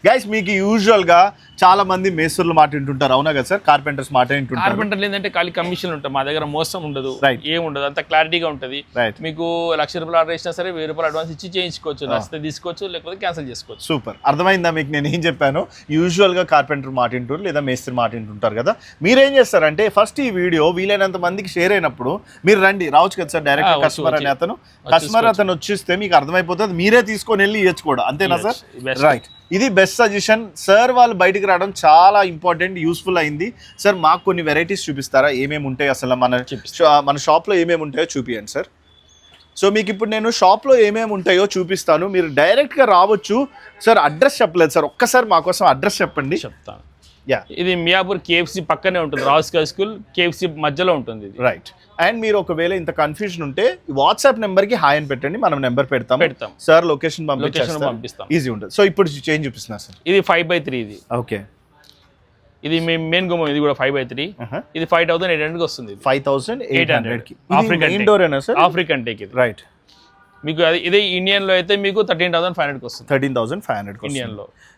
Guys మీకు usual గా చాలా మంది మేస్త్రుల మాట వింటుంటారు, అవునా కదా సార్? కార్పెంటర్స్ మాట వింటుంటారు. కార్పెంటర్లు ఏంటంటే ఖాళీ కమిషన్ ఉంటుంది, మా దగ్గర మోసం ఉండదు, Right. ఏం ఉండదు, అంత క్లారిటీగా ఉంటుంది. రైట్, మీకు ₹1,00,000 ఆర్డర్ చేసినా సరే ₹1,000 అడ్వాన్స్ ఇచ్చి చేయించుకోవచ్చు, నచ్చితే తీసుకోవచ్చు, లేకపోతే క్యాన్సిల్ చేసుకోవచ్చు. సూపర్. అర్థమైందా మీకు నేను ఏం చెప్పాను? యూజువల్ గా కార్పెంటర్ మాట వింటారు లేదా మేస్త్రి మాట వింటుంటారు కదా. మీరేం చేస్తారంటే ఫస్ట్ ఈ వీడియో వీలైనంత మందికి షేర్ అయినప్పుడు మీరు రండి, రావచ్చు కదా సార్ డైరెక్ట్ కస్టమర్ అని కస్టమర్ అతను వచ్చిస్తే మీకు అర్థమైపోతుంది, మీరే తీసుకొని వెళ్ళి ఇవ్వచ్చు కూడా, అంతేనా సార్? రైట్, ఇది బెస్ట్ సజెషన్ సార్. వాళ్ళు బయటికి రావడం చాలా ఇంపార్టెంట్, యూస్ఫుల్ అయింది. సార్ మాకు కొన్ని వెరైటీస్ చూపిస్తారా, ఏమేమి ఉంటాయి అసలు మన షాప్లో ఏమేమి ఉంటాయో చూపియండి సార్. సో మీకు ఇప్పుడు నేను షాప్లో ఏమేమి ఉంటాయో చూపిస్తాను, మీరు డైరెక్ట్గా రావచ్చు. సార్ అడ్రస్ చెప్పలేదు సార్, ఒక్కసారి మా కోసం అడ్రస్ చెప్పండి. చెప్తాను. యా, ఇది మియాపూర్ KFC పక్కనే ఉంటుంది, రావుస్కా స్కూల్ KFC మధ్యలో ఉంటుంది ఇది. రైట్. అండ్ మీరు ఒకవేళ ఇంత కన్ఫ్యూజన్ ఉంటే వాట్సాప్ నెంబర్కి హాయ్ అని పెట్టండి, మనం నెంబర్ పెడతాం. సార్ లొకేషన్ పంపిస్తాం, ఈజీ ఉంటుంది. సో ఇప్పుడు చేంజ్ చూపిస్తున్నా సార్. ఇది 5x3 ఇది. ఓకే, ఇది మెయిన్ గుమ్మం, ఇది కూడా 5x3. ఇది 5,800 వస్తుంది. 5,800 ఆఫ్రికన్ డోర్ అయినా సార్? ఆఫ్రికన్ టేక్ ఇది. రైట్. మీకు ఇదే ఇండియన్ లో అయితే మీకు 13,500 వస్తుంది. 13,500 ఇండియన్ లో.